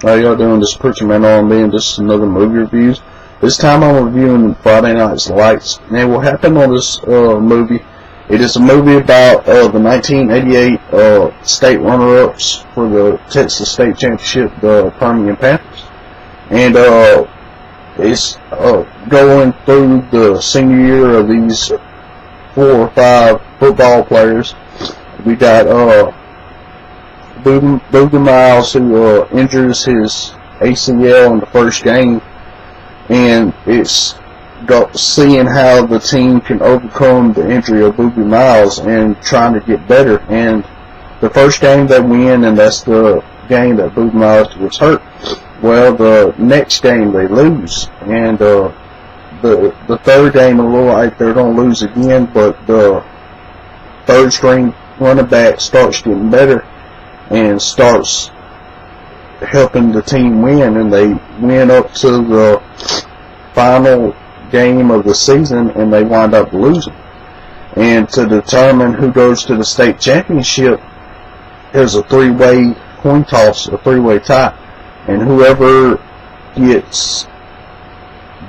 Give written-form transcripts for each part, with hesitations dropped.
How y'all doing? This is Preacher Man R&B, and this is another movie reviews. This time I'm reviewing Friday Night's Lights. And what happened on this movie, it is a movie about the 1988 state runner-ups for the Texas State Championship, the Permian Panthers. And it's going through the senior year of these 4 or 5 football players. We got Boogie Miles, who injures his ACL in the first game, and it's seeing how the team can overcome the injury of Boogie Miles and trying to get better. And the first game they win, and that's the game that Boogie Miles was hurt. Well, the next game they lose, and the third game, it looked like they're going to lose again, but the third string running back starts getting better and starts helping the team win, and they win up to the final game of the season, and they wind up losing. And to determine who goes to the state championship, there's a 3-way coin toss, a 3-way tie, and whoever gets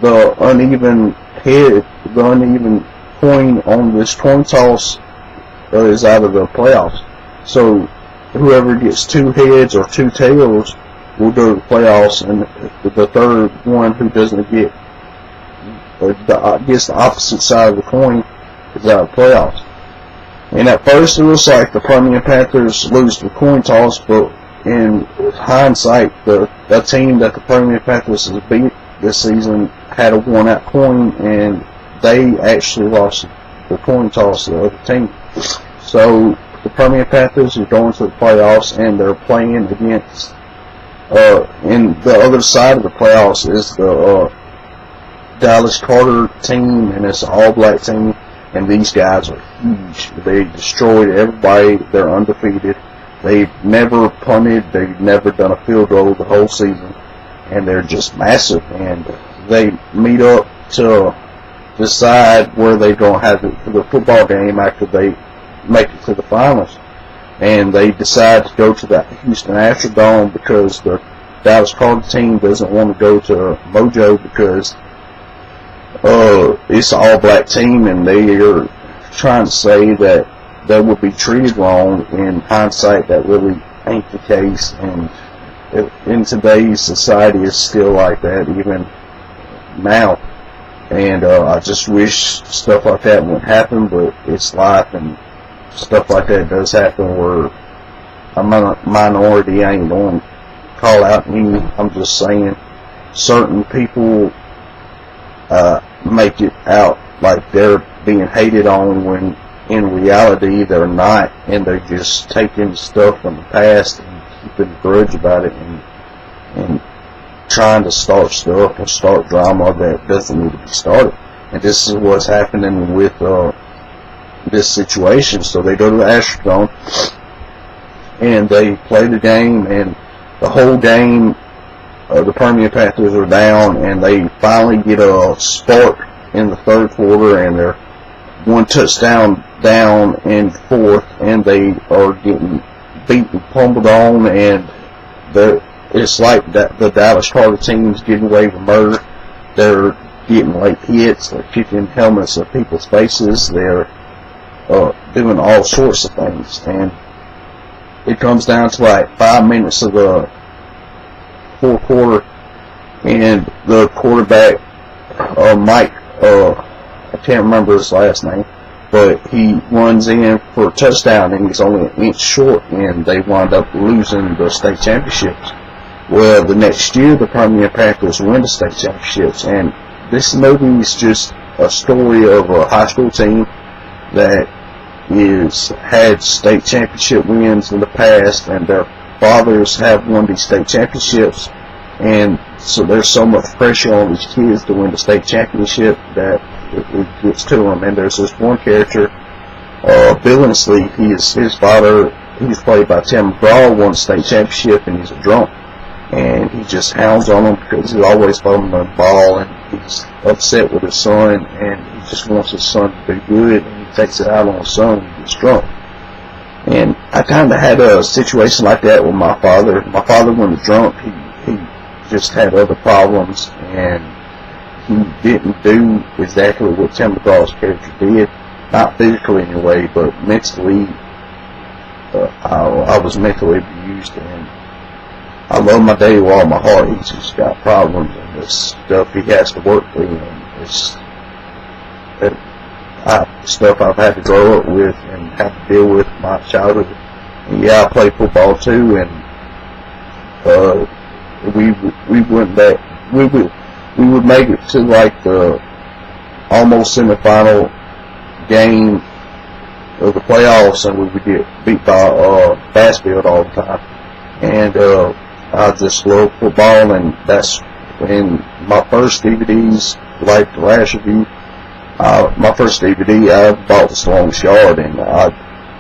the uneven head, the uneven coin on this coin toss is out of the playoffs. So whoever gets 2 heads or 2 tails will go to the playoffs, and the third one who doesn't get gets the opposite side of the coin is out of the playoffs. And at first it looks like the Permian Panthers lose the coin toss, but in hindsight, the team that the Permian Panthers has beat this season had a won-out coin, and they actually lost the coin toss to the other team. So the Permian Panthers are going to the playoffs, and they're playing against, in the other side of the playoffs is the Dallas Carter team, and it's an all-black team, and these guys are huge. They destroyed everybody. They're undefeated. They've never punted. They've never done a field goal the whole season, and they're just massive. And they meet up to decide where they're going to have the football game after they make it to the finals, and they decide to go to the Houston Astrodome because the Dallas Carter team doesn't want to go to Mojo because it's an all-black team, and they are trying to say that they would be treated wrong. In hindsight, that really ain't the case, and in today's society it's still like that even now. And I just wish stuff like that wouldn't happen, but it's life, and stuff like that does happen where a minority. I ain't going to call out any. I'm just saying certain people make it out like they're being hated on when in reality they're not, and they're just taking stuff from the past and keeping a grudge about it and trying to start stuff and start drama that doesn't need to be started. And this is what's happening with this situation. So they go to the Astrodome, and they play the game, and the whole game the Permian Panthers are down, and they finally get a spark in the third quarter, and they're 1 touchdown down in fourth, and they are getting beaten, pummeled on, and it's like that the Dallas Carter team's getting away with murder. They're getting late hits, they're kicking helmets at people's faces, they're doing all sorts of things, and it comes down to like 5 minutes of the fourth quarter, and the quarterback, Mike, I can't remember his last name, but he runs in for a touchdown, and he's only an inch short, and they wind up losing the state championships. Well, the next year the Permian Panthers win the state championships, and this movie is just a story of a high school team that had state championship wins in the past, and their fathers have won these state championships, and so there's so much pressure on these kids to win the state championship that it gets to them. And there's this one character, Billingsley. His father, he's played by Tim McGraw, won the state championship, and he's a drunk, and he just hounds on him because he's always fumbling the ball, and he's upset with his son, and he just wants his son to be good, and he takes it out on his son when he's drunk. And I kind of had a situation like that with my father. My father, when he was drunk, he just had other problems, and he didn't do exactly what Tim McGraw's character did. Not physically anyway, but mentally. I was mentally abused, and I love my daddy with all my heart. He's just got problems and this stuff he has to work through, and it's stuff I've had to grow up with and have to deal with in my childhood. And yeah, I played football too, and we would make it to like the almost semifinal game of the playoffs, and we would get beat by Bassfield all the time. And I just love football, and that's when my first DVDs, like the last review, my first DVD I bought was Longest Yard, and I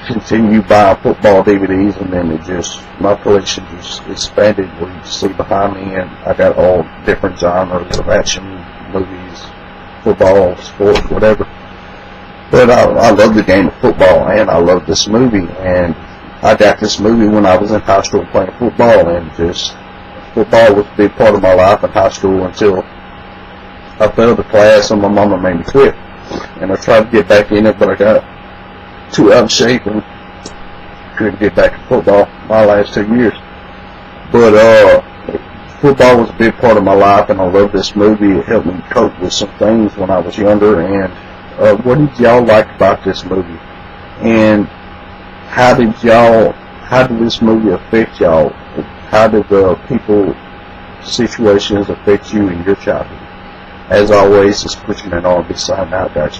continued buying football DVDs, and then my collection just expanded where you see behind me, and I got all different genres of action movies, football, sports, whatever. But I love the game of football, and I love this movie, and I got this movie when I was in high school playing football, and just football was a big part of my life in high school until I failed the class and my mama made me quit. And I tried to get back in it, but I got too out of shape and couldn't get back to football my last 2 years. But football was a big part of my life, and I love this movie. It helped me cope with some things when I was younger. And what did y'all like about this movie? And how did this movie affect y'all? How did the people situations affect you in your childhood? As always, it's pushing it on. Be signing out, guys.